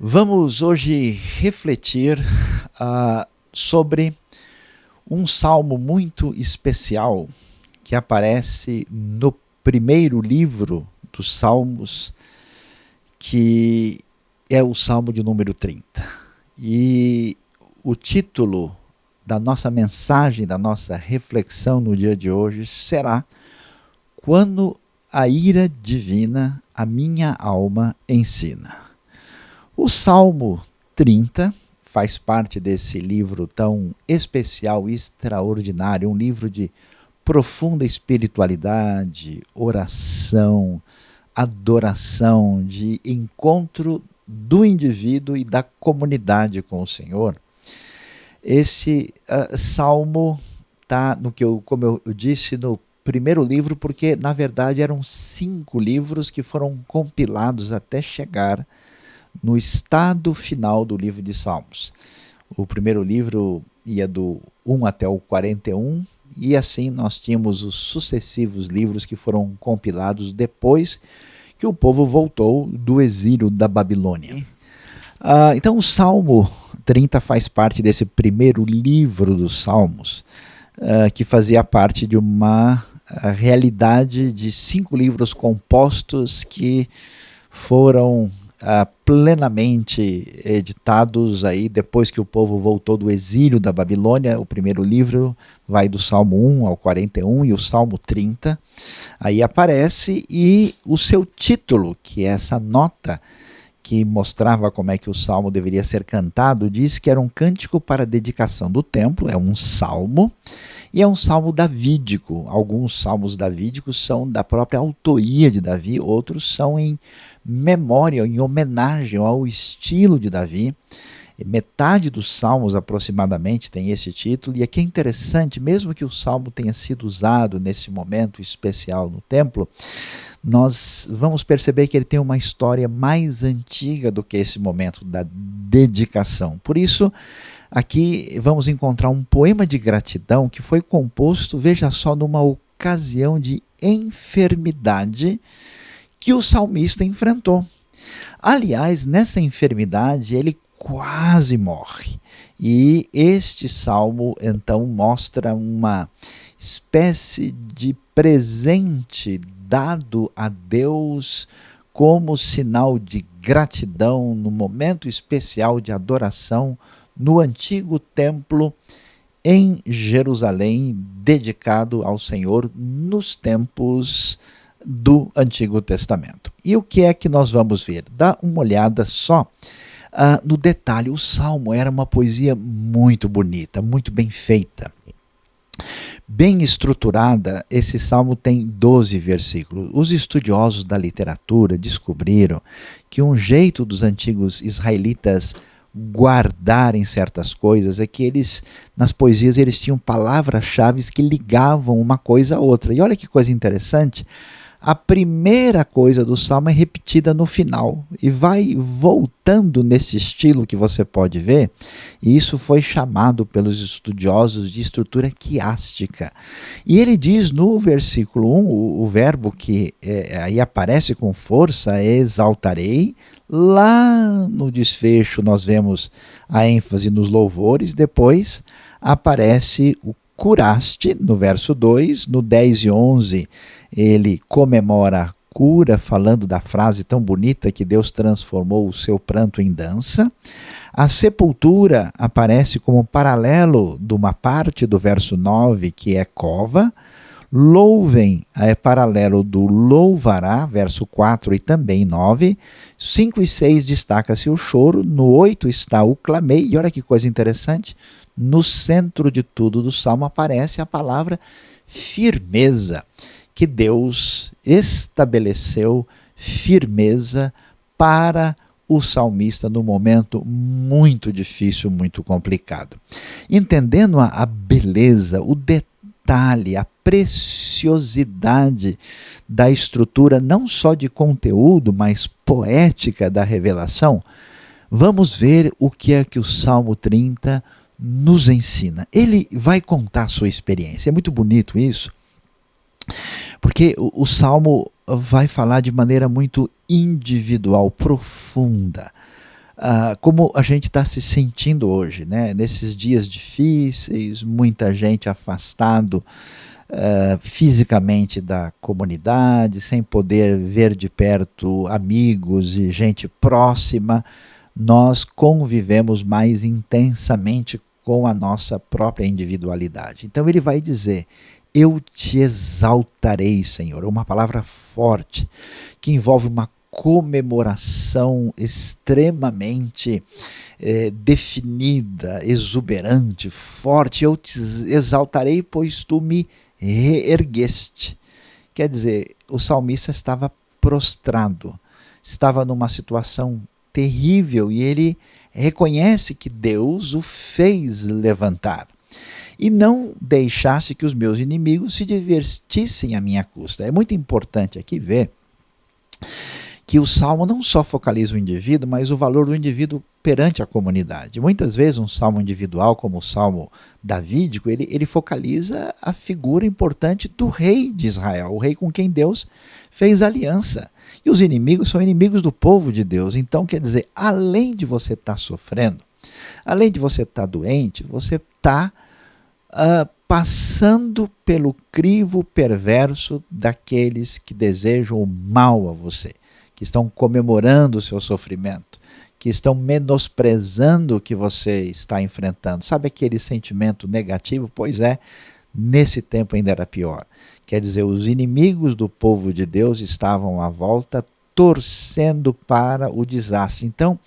Vamos hoje refletir sobre um salmo muito especial que aparece no primeiro livro dos Salmos, que é o Salmo de número 30. E o título da nossa mensagem, da nossa reflexão no dia de hoje será: Quando a ira divina a minha alma ensina. O Salmo 30 faz parte desse livro tão especial e extraordinário, um livro de profunda espiritualidade, oração, adoração, de encontro do indivíduo e da comunidade com o Senhor. Esse salmo está como eu disse, no primeiro livro, porque na verdade eram 5 livros que foram compilados até chegar no estado final do livro de Salmos. O primeiro livro ia do 1 até o 41, e assim nós tínhamos os sucessivos livros que foram compilados depois que o povo voltou do exílio da Babilônia. Então o Salmo 30 faz parte desse primeiro livro dos Salmos, que fazia parte de uma realidade de 5 livros compostos que foram plenamente editados aí depois que o povo voltou do exílio da Babilônia. O primeiro livro vai do Salmo 1 ao 41 e o Salmo 30 aí aparece, e o seu título, que é essa nota que mostrava como é que o salmo deveria ser cantado, diz que era um cântico para a dedicação do templo, é um salmo, e é um salmo davídico. Alguns salmos davídicos são da própria autoria de Davi, outros são em memória, em homenagem ao estilo de Davi. Metade dos salmos aproximadamente tem esse título, e aqui é interessante, mesmo que o salmo tenha sido usado nesse momento especial no templo, nós vamos perceber que ele tem uma história mais antiga do que esse momento da dedicação. Por isso, aqui vamos encontrar um poema de gratidão que foi composto, veja só, numa ocasião de enfermidade que o salmista enfrentou. Aliás, nessa enfermidade ele quase morre. E este salmo então mostra uma espécie de presente dado a Deus como sinal de gratidão no momento especial de adoração no antigo templo em Jerusalém, dedicado ao Senhor nos tempos do Antigo Testamento. E o que é que nós vamos ver? Dá uma olhada só no detalhe. O salmo era uma poesia muito bonita, muito bem feita, bem estruturada. Esse salmo tem 12 versículos. Os estudiosos da literatura descobriram que um jeito dos antigos israelitas guardarem certas coisas é que eles, nas poesias, eles tinham palavras-chave que ligavam uma coisa a outra. E olha que coisa interessante, a primeira coisa do salmo é repetida no final e vai voltando nesse estilo que você pode ver, e isso foi chamado pelos estudiosos de estrutura quiástica. E ele diz no versículo 1, o verbo que aí aparece com força é exaltarei. Lá no desfecho nós vemos a ênfase nos louvores, depois aparece o curaste no verso 2, no 10 e 11 ele comemora a cura, falando da frase tão bonita que Deus transformou o seu pranto em dança. A sepultura aparece como paralelo de uma parte do verso 9, que é cova. Louvem é paralelo do louvará, verso 4 e também 9. 5 e 6 destaca-se o choro. No 8 está o clamei. E olha que coisa interessante, no centro de tudo do salmo aparece a palavra firmeza, que Deus estabeleceu firmeza para o salmista num momento muito difícil, muito complicado. Entendendo a beleza, o detalhe, a preciosidade da estrutura, não só de conteúdo, mas poética da revelação, vamos ver o que é que o Salmo 30 nos ensina. Ele vai contar a sua experiência. É muito bonito isso, porque o Salmo vai falar de maneira muito individual, profunda. como a gente está se sentindo hoje, né? Nesses dias difíceis, muita gente afastado fisicamente da comunidade, sem poder ver de perto amigos e gente próxima, nós convivemos mais intensamente com a nossa própria individualidade. Então ele vai dizer: eu te exaltarei, Senhor. Uma palavra forte que envolve uma comemoração extremamente definida, exuberante, forte. Eu te exaltarei, pois tu me reergueste. Quer dizer, o salmista estava prostrado, estava numa situação terrível e ele reconhece que Deus o fez levantar e não deixasse que os meus inimigos se divertissem à minha custa. É muito importante aqui ver que o salmo não só focaliza o indivíduo, mas o valor do indivíduo perante a comunidade. Muitas vezes um salmo individual, como o salmo davídico, ele focaliza a figura importante do rei de Israel, o rei com quem Deus fez aliança. E os inimigos são inimigos do povo de Deus. Então, quer dizer, além de você estar sofrendo, além de você estar doente, você está passando pelo crivo perverso daqueles que desejam o mal a você, que estão comemorando o seu sofrimento, que estão menosprezando o que você está enfrentando. Sabe aquele sentimento negativo? Pois é, nesse tempo ainda era pior. Quer dizer, os inimigos do povo de Deus estavam à volta, torcendo para o desastre. Então,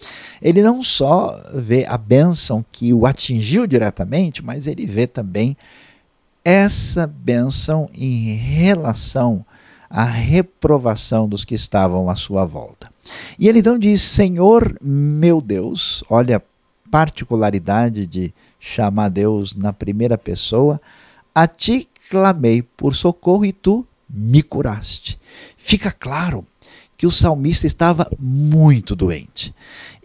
ele não só vê a bênção que o atingiu diretamente, mas ele vê também essa bênção em relação à reprovação dos que estavam à sua volta. E ele então diz: Senhor meu Deus, olha a particularidade de chamar Deus na primeira pessoa, a ti clamei por socorro e tu me curaste. Fica claro que o salmista estava muito doente.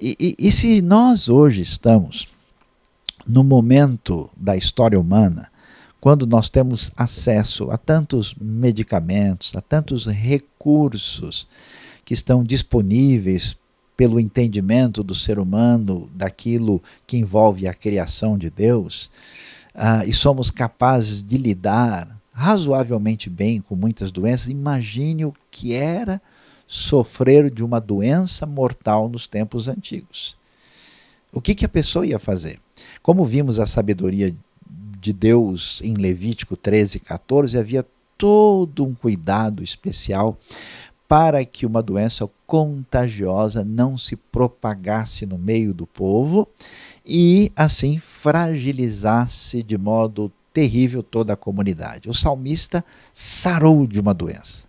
E se nós hoje estamos no momento da história humana, quando nós temos acesso a tantos medicamentos, a tantos recursos que estão disponíveis pelo entendimento do ser humano daquilo que envolve a criação de Deus, e somos capazes de lidar razoavelmente bem com muitas doenças, imagine o que era sofrer de uma doença mortal nos tempos antigos. O que a pessoa ia fazer? Como vimos a sabedoria de Deus em Levítico 13:14, havia todo um cuidado especial para que uma doença contagiosa não se propagasse no meio do povo e assim fragilizasse de modo terrível toda a comunidade. O salmista sarou de uma doença.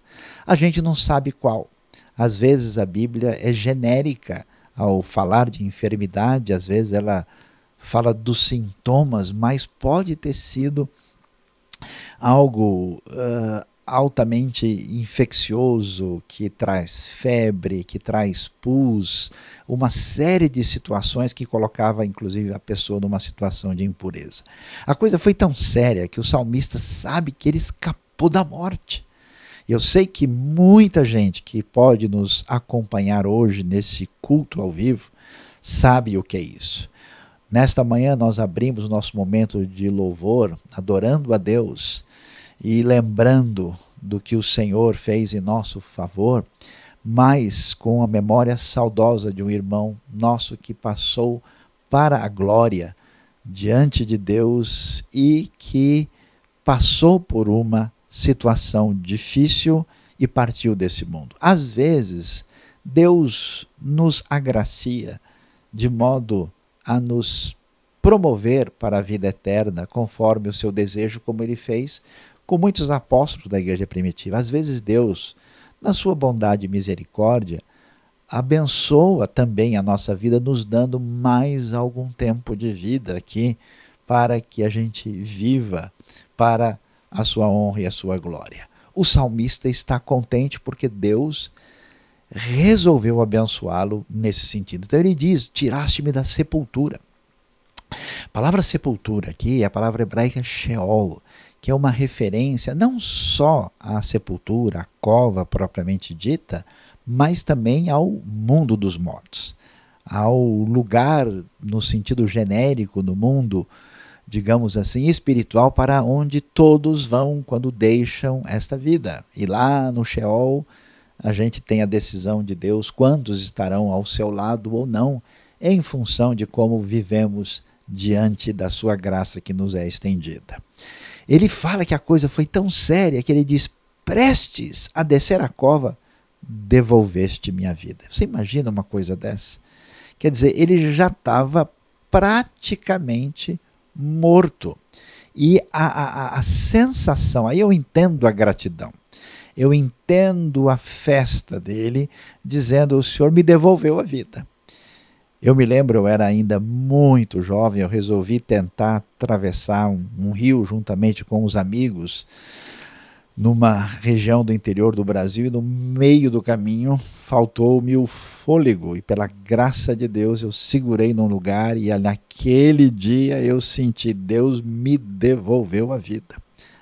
A gente não sabe qual. Às vezes a Bíblia é genérica ao falar de enfermidade, às vezes ela fala dos sintomas, mas pode ter sido algo altamente infeccioso, que traz febre, que traz pus, uma série de situações que colocava inclusive a pessoa numa situação de impureza. A coisa foi tão séria que o salmista sabe que ele escapou da morte. Eu sei que muita gente que pode nos acompanhar hoje nesse culto ao vivo sabe o que é isso. Nesta manhã nós abrimos o nosso momento de louvor, adorando a Deus e lembrando do que o Senhor fez em nosso favor, mas com a memória saudosa de um irmão nosso que passou para a glória diante de Deus e que passou por uma situação difícil e partiu desse mundo. Às vezes, Deus nos agracia de modo a nos promover para a vida eterna, conforme o seu desejo, como ele fez com muitos apóstolos da igreja primitiva. Às vezes Deus, na sua bondade e misericórdia, abençoa também a nossa vida, nos dando mais algum tempo de vida aqui, para que a gente viva para a sua honra e a sua glória. O salmista está contente porque Deus resolveu abençoá-lo nesse sentido. Então ele diz: tiraste-me da sepultura. A palavra sepultura aqui é a palavra hebraica Sheol, que é uma referência não só à sepultura, à cova propriamente dita, mas também ao mundo dos mortos. ao lugar, no sentido genérico, no mundo, digamos assim, espiritual, para onde todos vão quando deixam esta vida. E lá no Sheol, a gente tem a decisão de Deus quantos estarão ao seu lado ou não, em função de como vivemos diante da sua graça que nos é estendida. Ele fala que a coisa foi tão séria que ele diz: prestes a descer a cova, devolveste minha vida. Você imagina uma coisa dessa? Quer dizer, ele já estava praticamente morto. E a sensação, aí eu entendo a gratidão, eu entendo a festa dele, dizendo: o Senhor me devolveu a vida. Eu me lembro, eu era ainda muito jovem, eu resolvi tentar atravessar um rio juntamente com os amigos, numa região do interior do Brasil, e no meio do caminho faltou-me o fôlego, e pela graça de Deus eu segurei num lugar, e naquele dia eu senti: Deus me devolveu a vida.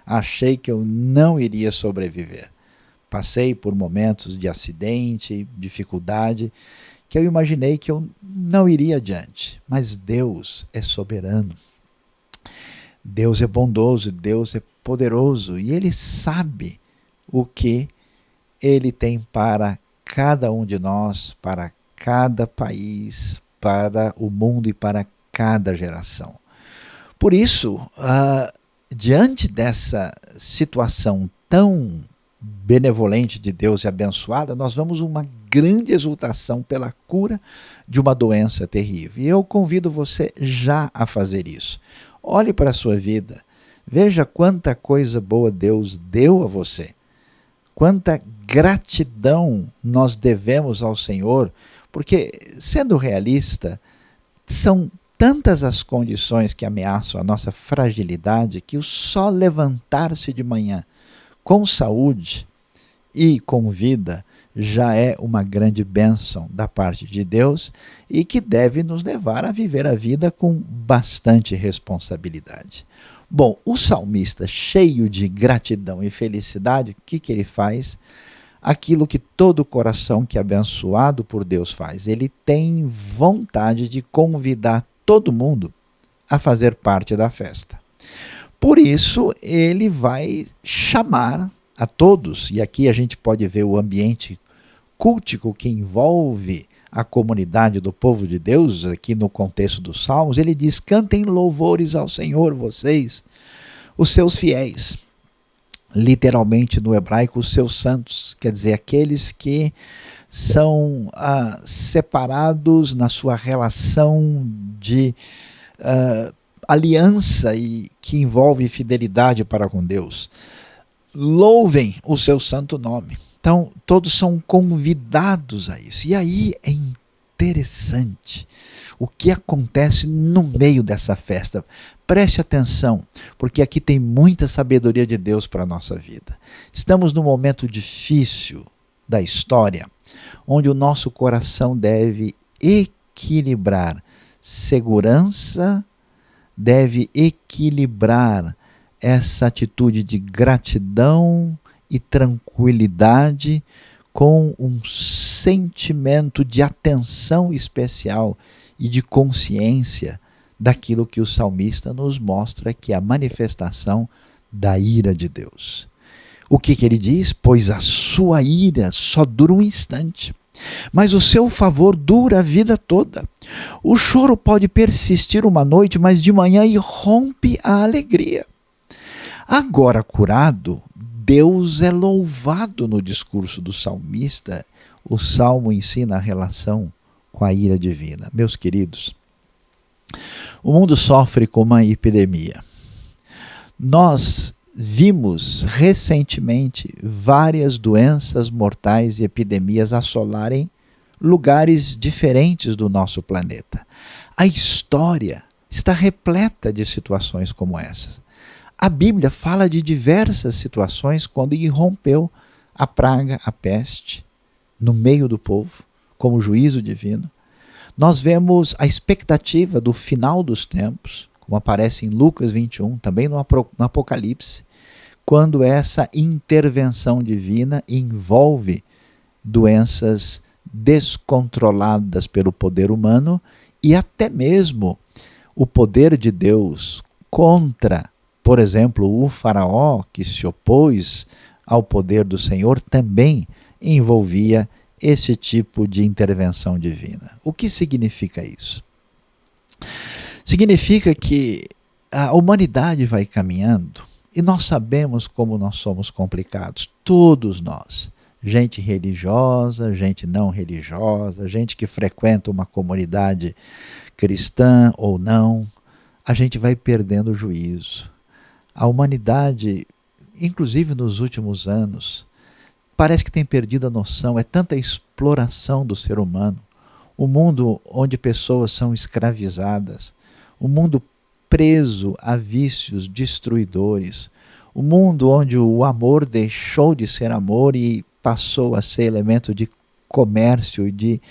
Achei que eu não iria sobreviver. Passei por momentos de acidente, dificuldade, que eu imaginei que eu não iria adiante. Mas Deus é soberano. Deus é bondoso, Deus é poderoso, e Ele sabe o que Ele tem para cada um de nós, para cada país, para o mundo e para cada geração. Por isso, diante dessa situação tão benevolente de Deus e abençoada, nós vamos uma grande exultação pela cura de uma doença terrível. E eu convido você já a fazer isso. Olhe para a sua vida, veja quanta coisa boa Deus deu a você, quanta gratidão nós devemos ao Senhor, porque, sendo realista, são tantas as condições que ameaçam a nossa fragilidade que o só levantar-se de manhã com saúde e com vida já é uma grande bênção da parte de Deus, e que deve nos levar a viver a vida com bastante responsabilidade. Bom, o salmista, cheio de gratidão e felicidade, o que ele faz? Aquilo que todo coração que é abençoado por Deus faz. Ele tem vontade de convidar todo mundo a fazer parte da festa. Por isso, ele vai chamar a todos, e aqui a gente pode ver o ambiente cultico que envolve a comunidade do povo de Deus, aqui no contexto dos Salmos. Ele diz: cantem louvores ao Senhor, vocês, os seus fiéis. Literalmente no hebraico, os seus santos, quer dizer, aqueles que são separados na sua relação de aliança e que envolve fidelidade para com Deus. Louvem o seu santo nome. Então, todos são convidados a isso. E aí é interessante o que acontece no meio dessa festa. Preste atenção, porque aqui tem muita sabedoria de Deus para a nossa vida. Estamos num momento difícil da história, onde o nosso coração deve equilibrar segurança, deve equilibrar essa atitude de gratidão e tranquilidade com um sentimento de atenção especial e de consciência daquilo que o salmista nos mostra, que é a manifestação da ira de Deus. O que ele diz? Pois a sua ira só dura um instante, mas o seu favor dura a vida toda. O choro pode persistir uma noite, mas de manhã irrompe a alegria. Agora curado, Deus é louvado no discurso do salmista. O salmo ensina a relação com a ira divina. Meus queridos, o mundo sofre com uma epidemia. Nós vimos recentemente várias doenças mortais e epidemias assolarem lugares diferentes do nosso planeta. A história está repleta de situações como essas. A Bíblia fala de diversas situações quando irrompeu a praga, a peste, no meio do povo, como juízo divino. Nós vemos a expectativa do final dos tempos, como aparece em Lucas 21, também no Apocalipse, quando essa intervenção divina envolve doenças descontroladas pelo poder humano e até mesmo o poder de Deus contra, por exemplo, o faraó que se opôs ao poder do Senhor também envolvia esse tipo de intervenção divina. O que significa isso? Significa que a humanidade vai caminhando e nós sabemos como nós somos complicados, todos nós. Gente religiosa, gente não religiosa, gente que frequenta uma comunidade cristã ou não, a gente vai perdendo o juízo. A humanidade, inclusive nos últimos anos, parece que tem perdido a noção, é tanta exploração do ser humano, o mundo onde pessoas são escravizadas, o mundo preso a vícios destruidores, o mundo onde o amor deixou de ser amor e passou a ser elemento de comércio e de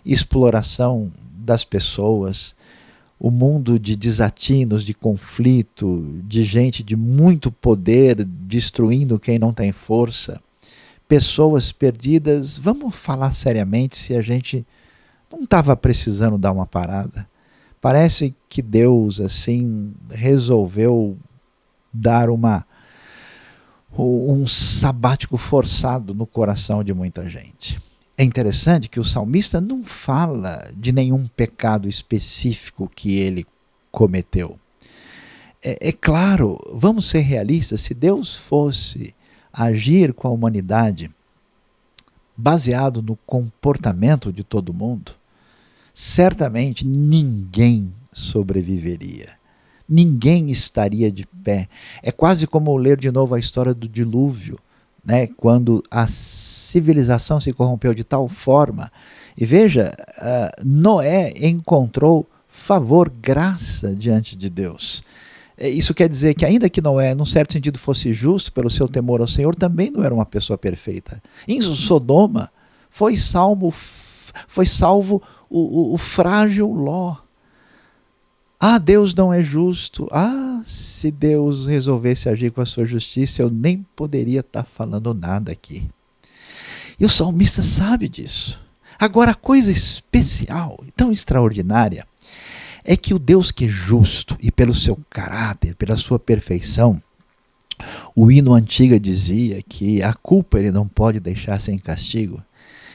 exploração das pessoas, o mundo de desatinos, de conflito, de gente de muito poder destruindo quem não tem força, pessoas perdidas. Vamos falar seriamente se a gente não estava precisando dar uma parada. Parece que Deus assim resolveu dar um sabático forçado no coração de muita gente. É interessante que o salmista não fala de nenhum pecado específico que ele cometeu. É claro, vamos ser realistas, se Deus fosse agir com a humanidade baseado no comportamento de todo mundo, certamente ninguém sobreviveria. Ninguém estaria de pé. É quase como ler de novo a história do dilúvio, né? Quando a civilização se corrompeu de tal forma. E veja, Noé encontrou favor, graça diante de Deus. Isso quer dizer que ainda que Noé, num certo sentido, fosse justo pelo seu temor ao Senhor, também não era uma pessoa perfeita. Em Sodoma foi salvo o frágil Ló. Ah, Deus não é justo. Ah, se Deus resolvesse agir com a sua justiça, eu nem poderia estar falando nada aqui. E o salmista sabe disso. Agora, a coisa especial, tão extraordinária, é que o Deus que é justo e pelo seu caráter, pela sua perfeição, o hino antigo dizia que a culpa ele não pode deixar sem castigo.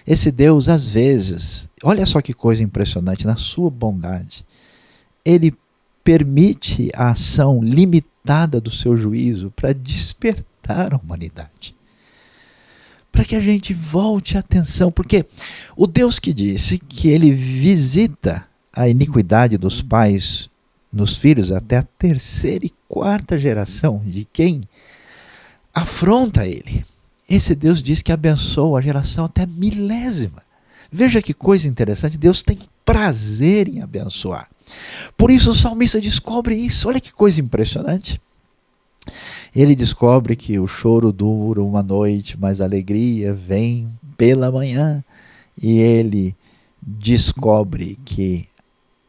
Esse Deus, às vezes, olha só que coisa impressionante, na sua bondade, ele permite a ação limitada do seu juízo para despertar a humanidade. Para que a gente volte a atenção, porque o Deus que disse que ele visita a iniquidade dos pais nos filhos até a terceira e quarta geração de quem afronta ele. Esse Deus diz que abençoa a geração até milésima. Veja que coisa interessante, Deus tem prazer em abençoar. Por isso o salmista descobre isso. Olha que coisa impressionante. Ele descobre que o choro dura uma noite, mas a alegria vem pela manhã. E ele descobre que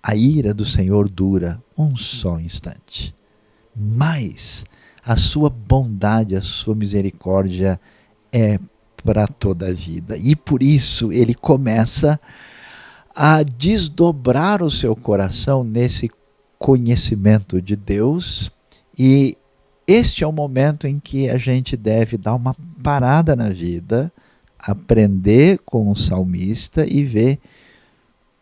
a ira do Senhor dura um só instante. Mas a sua bondade, a sua misericórdia é para toda a vida. E por isso ele começa a desdobrar o seu coração nesse conhecimento de Deus. E este é o momento em que a gente deve dar uma parada na vida, aprender com o salmista e ver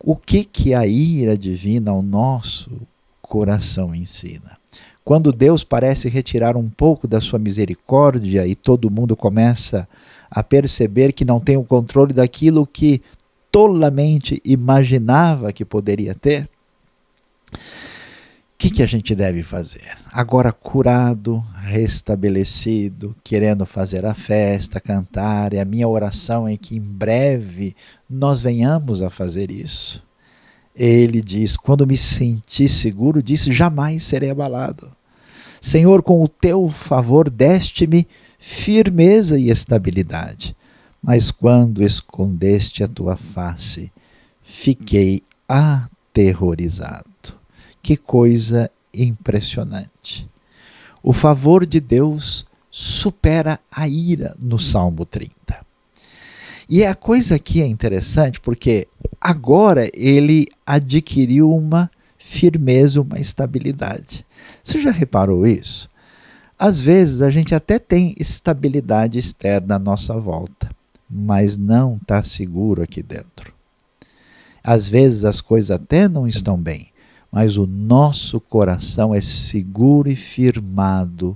o que a ira divina ao nosso coração ensina. Quando Deus parece retirar um pouco da sua misericórdia e todo mundo começa a perceber que não tem o controle daquilo que tolamente imaginava que poderia ter, o que a gente deve fazer? Agora curado, restabelecido, querendo fazer a festa, cantar, e a minha oração é que em breve nós venhamos a fazer isso. Ele diz, quando me senti seguro, disse, jamais serei abalado. Senhor, com o teu favor deste-me firmeza e estabilidade, mas quando escondeste a tua face, fiquei aterrorizado. Que coisa impressionante. O favor de Deus supera a ira no Salmo 30. E a coisa aqui é interessante porque agora ele adquiriu uma firmeza, uma estabilidade. Você já reparou isso? Às vezes a gente até tem estabilidade externa à nossa volta, mas não está seguro aqui dentro. Às vezes as coisas até não estão bem, mas o nosso coração é seguro e firmado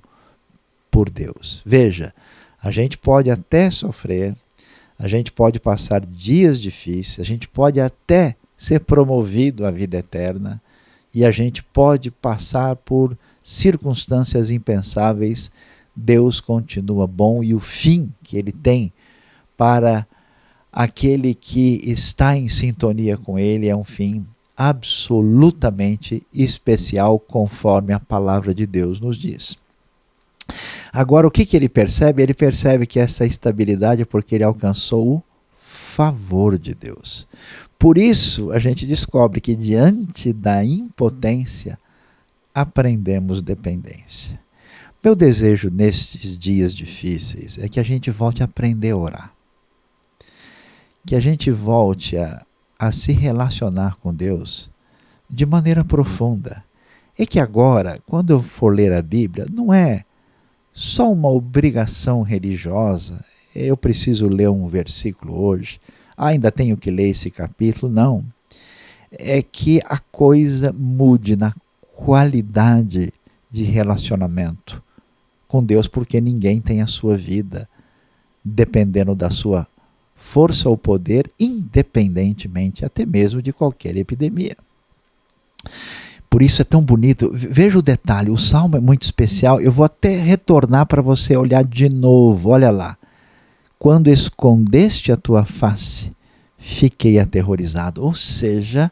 por Deus. Veja, a gente pode até sofrer, a gente pode passar dias difíceis, a gente pode até ser promovido à vida eterna e a gente pode passar por circunstâncias impensáveis. Deus continua bom e o fim que Ele tem para aquele que está em sintonia com Ele é um fim absolutamente especial, conforme a palavra de Deus nos diz. Agora, o que ele percebe? Ele percebe que essa estabilidade é porque ele alcançou o favor de Deus. Por isso, a gente descobre que diante da impotência, aprendemos dependência. Meu desejo nestes dias difíceis é que a gente volte a aprender a orar. Que a gente volte a se relacionar com Deus de maneira profunda. É que agora, quando eu for ler a Bíblia, não é só uma obrigação religiosa, eu preciso ler um versículo hoje, ainda tenho que ler esse capítulo, não. É que a coisa mude na qualidade de relacionamento com Deus, porque ninguém tem a sua vida dependendo da sua força ou poder, independentemente até mesmo de qualquer epidemia. Por isso é tão bonito. Veja o detalhe, o Salmo é muito especial. Eu vou até retornar para você olhar de novo. Olha lá. Quando escondeste a tua face, fiquei aterrorizado. Ou seja,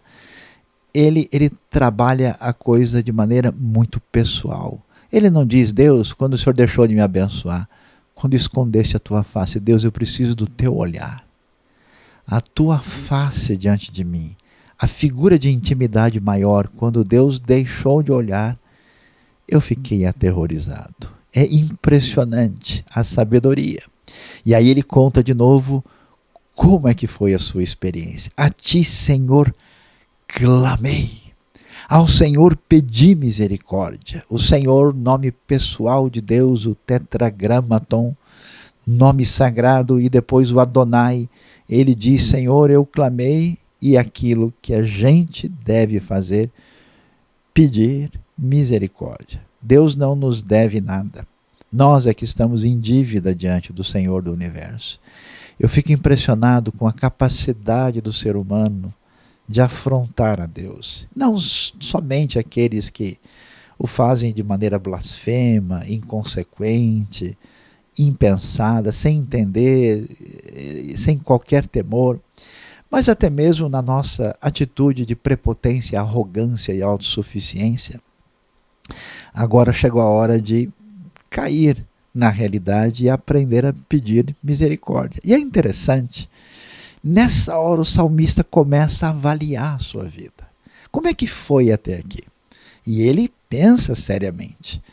ele trabalha a coisa de maneira muito pessoal. Ele não diz, Deus, quando o Senhor deixou de me abençoar, quando escondeste a tua face, Deus, eu preciso do teu olhar. A tua face diante de mim. A figura de intimidade maior, quando Deus deixou de olhar, eu fiquei aterrorizado. É impressionante a sabedoria. E aí ele conta de novo como é que foi a sua experiência. A ti, Senhor, clamei. Ao Senhor pedi misericórdia. O Senhor, nome pessoal de Deus, o tetragramaton, nome sagrado, e depois o Adonai. Ele diz, Senhor, eu clamei, e aquilo que a gente deve fazer, pedir misericórdia. Deus não nos deve nada. Nós é que estamos em dívida diante do Senhor do Universo. Eu fico impressionado com a capacidade do ser humano de afrontar a Deus. Não somente aqueles que o fazem de maneira blasfema, inconsequente, impensada, sem entender, sem qualquer temor, mas até mesmo na nossa atitude de prepotência, arrogância e autossuficiência. Agora chegou a hora de cair na realidade e aprender a pedir misericórdia. E é interessante, nessa hora o salmista começa a avaliar a sua vida. Como é que foi até aqui? E ele pensa seriamente,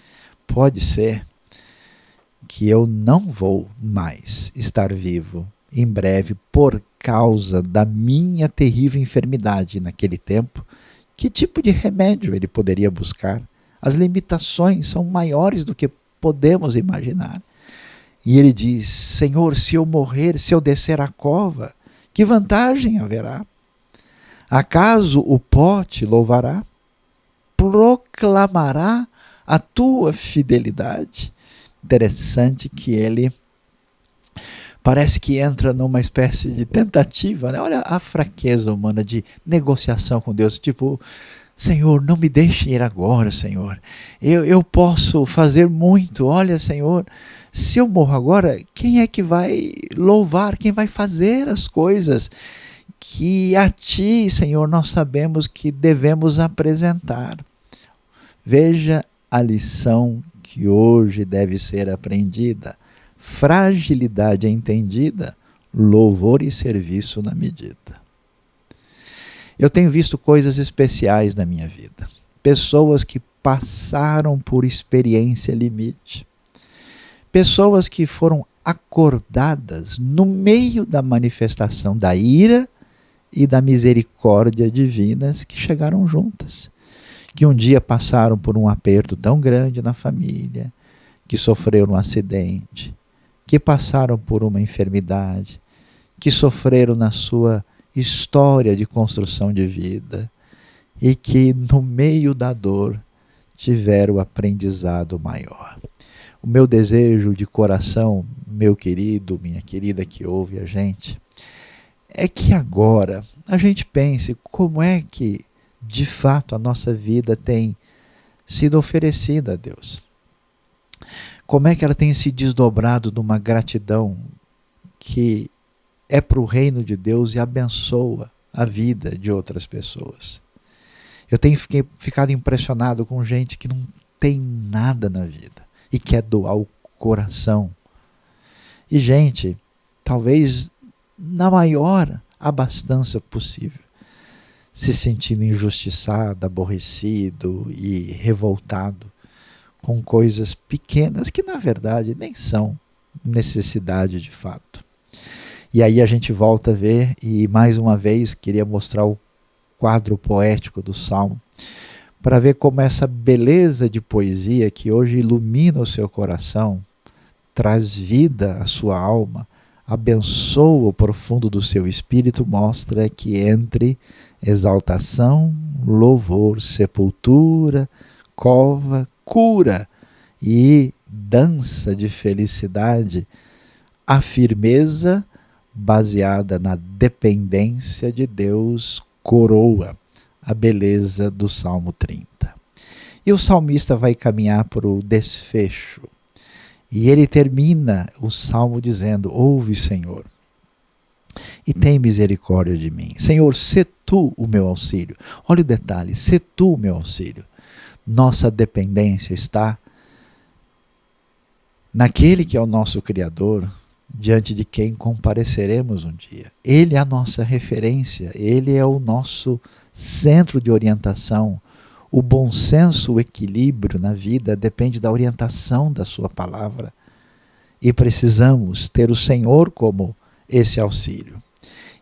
pode ser que eu não vou mais estar vivo em breve por causa da minha terrível enfermidade naquele tempo. Que tipo de remédio ele poderia buscar? As limitações são maiores do que podemos imaginar. E ele diz, Senhor, se eu morrer, se eu descer a cova, que vantagem haverá? Acaso o pó te louvará? Proclamará a tua fidelidade? Interessante que ele parece que entra numa espécie de tentativa, né? Olha a fraqueza humana de negociação com Deus, tipo, Senhor, não me deixe ir agora, Senhor. Eu posso fazer muito, olha, Senhor, se eu morro agora, quem é que vai louvar, quem vai fazer as coisas que a Ti, Senhor, nós sabemos que devemos apresentar? Veja a lição que hoje deve ser aprendida. Fragilidade é entendida, louvor e serviço na medida. Eu tenho visto coisas especiais na minha vida. Pessoas que passaram por experiência limite. Pessoas que foram acordadas no meio da manifestação da ira e da misericórdia divinas que chegaram juntas. Que um dia passaram por um aperto tão grande na família, que sofreram um acidente, que passaram por uma enfermidade, que sofreram na sua história de construção de vida e que no meio da dor tiveram o aprendizado maior. O meu desejo de coração, meu querido, minha querida que ouve a gente, é que agora a gente pense como é que de fato a nossa vida tem sido oferecida a Deus. Como é que ela tem se desdobrado numa gratidão que é para o reino de Deus e abençoa a vida de outras pessoas. Eu tenho ficado impressionado com gente que não tem nada na vida e quer doar o coração. E gente, talvez na maior abastança possível, se sentindo injustiçado, aborrecido e revoltado com coisas pequenas que na verdade nem são necessidade de fato. E aí a gente volta a ver, e mais uma vez queria mostrar o quadro poético do Salmo, para ver como essa beleza de poesia que hoje ilumina o seu coração, traz vida à sua alma, abençoa o profundo do seu espírito, mostra que entre exaltação, louvor, sepultura, cova, cura e dança de felicidade, a firmeza baseada na dependência de Deus coroa a beleza do Salmo 30. E o salmista vai caminhar para o desfecho. E ele termina o salmo dizendo: ouve, Senhor, e tem misericórdia de mim. Senhor, sê tu o meu auxílio. Olha o detalhe, sê tu o meu auxílio. Nossa dependência está naquele que é o nosso Criador, diante de quem compareceremos um dia. Ele é a nossa referência, ele é o nosso centro de orientação. O bom senso, o equilíbrio na vida depende da orientação da sua palavra. E precisamos ter o Senhor como esse auxílio.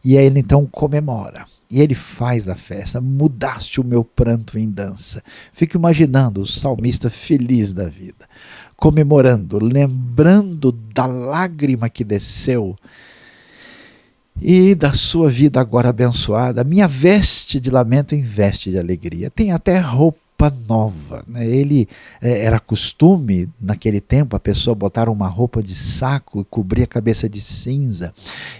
E aí ele então comemora. E ele faz a festa. Mudaste o meu pranto em dança. Fico imaginando o salmista feliz da vida, comemorando, lembrando da lágrima que desceu e da sua vida agora abençoada. Minha veste de lamento em veste de alegria. Tem até roupa nova, né? Ele era costume naquele tempo a pessoa botar uma roupa de saco e cobrir a cabeça de cinza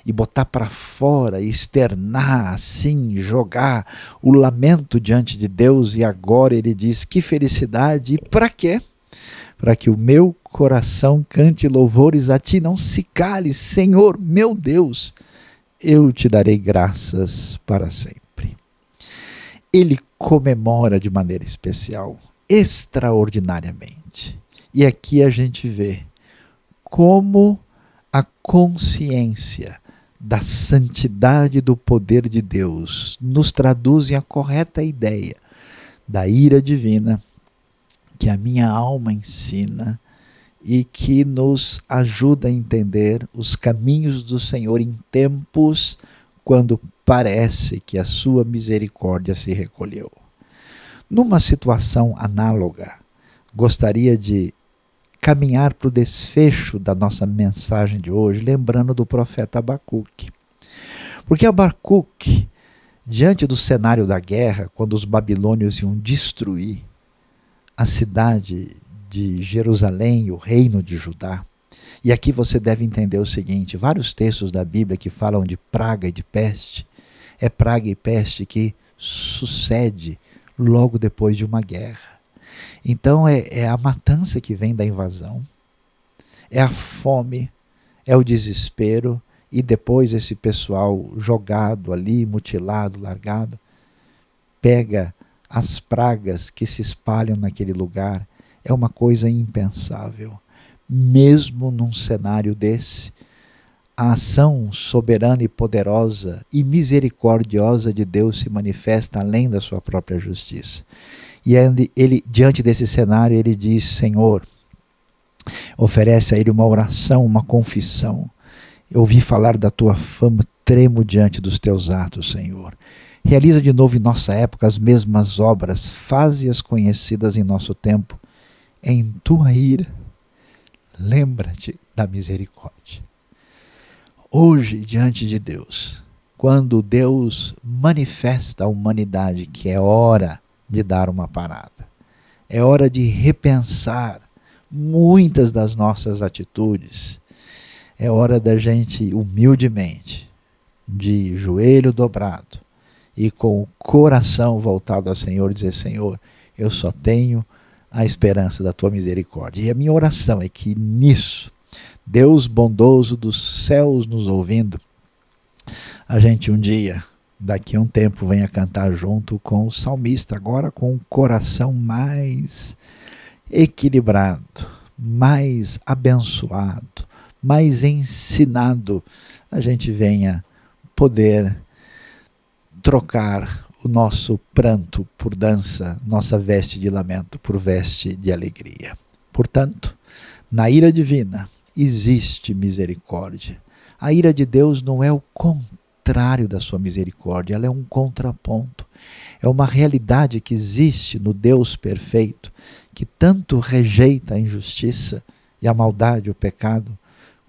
e botar para fora e externar assim, jogar o lamento diante de Deus. E agora ele diz: que felicidade! E para quê? Para que o meu coração cante louvores a ti, não se cale, Senhor meu Deus, eu te darei graças para sempre. Ele comemora de maneira especial, extraordinariamente. E aqui a gente vê como a consciência da santidade do poder de Deus nos traduz em a correta ideia da ira divina que a minha alma ensina e que nos ajuda a entender os caminhos do Senhor em tempos quando parece que a sua misericórdia se recolheu. Numa situação análoga, gostaria de caminhar para o desfecho da nossa mensagem de hoje, lembrando do profeta Abacuque. Porque Abacuque, diante do cenário da guerra, quando os babilônios iam destruir a cidade de Jerusalém, o reino de Judá. E aqui você deve entender o seguinte: vários textos da Bíblia que falam de praga e de peste, é praga e peste que sucede logo depois de uma guerra. Então é a matança que vem da invasão, é a fome, é o desespero, e depois esse pessoal jogado ali, mutilado, largado, pega as pragas que se espalham naquele lugar. É uma coisa impensável. Mesmo num cenário desse, a ação soberana e poderosa e misericordiosa de Deus se manifesta além da sua própria justiça. E ele, diante desse cenário, ele diz: Senhor, Oferece a Ele uma oração, uma confissão. Eu ouvi falar da tua fama, tremo diante dos teus atos, Senhor. Realiza de novo em nossa época as mesmas obras, faze-as conhecidas em nosso tempo. Em tua ira, lembra-te da misericórdia. Hoje, diante de Deus, quando Deus manifesta à humanidade que é hora de dar uma parada, é hora de repensar muitas das nossas atitudes, é hora da gente humildemente, de joelho dobrado e com o coração voltado ao Senhor, dizer: Senhor, eu só tenho a esperança da tua misericórdia. E a minha oração é que nisso, Deus bondoso dos céus nos ouvindo, a gente um dia, daqui a um tempo, venha cantar junto com o salmista, agora com o coração mais equilibrado, mais abençoado, mais ensinado, a gente venha poder trocar o nosso pranto por dança, nossa veste de lamento por veste de alegria. Portanto, na ira divina existe misericórdia. A ira de Deus não é o contrário da sua misericórdia, ela é um contraponto. É uma realidade que existe no Deus perfeito, que tanto rejeita a injustiça e a maldade, o pecado,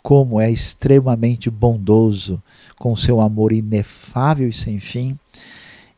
como é extremamente bondoso, com seu amor inefável e sem fim.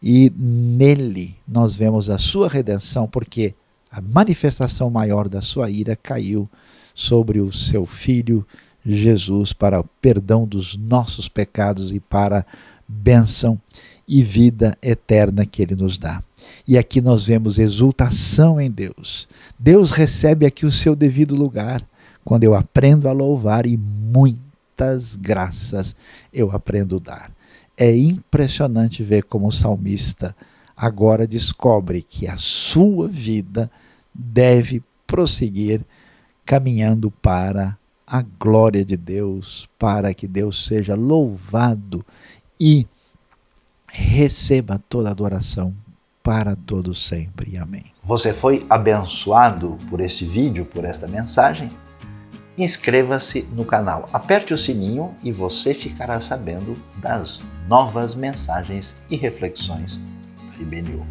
E nele nós vemos a sua redenção, porque a manifestação maior da sua ira caiu sobre o seu Filho Jesus para o perdão dos nossos pecados e para a bênção e vida eterna que Ele nos dá. E aqui nós vemos exultação em Deus. Deus recebe aqui o seu devido lugar, quando eu aprendo a louvar, e muitas graças eu aprendo a dar. É impressionante ver como o salmista agora descobre que a sua vida deve prosseguir caminhando para a glória de Deus, para que Deus seja louvado e receba toda a adoração para todo sempre. Amém. Você foi abençoado por este vídeo, por esta mensagem? Inscreva-se no canal, aperte o sininho e você ficará sabendo das novas mensagens e reflexões da IBNU.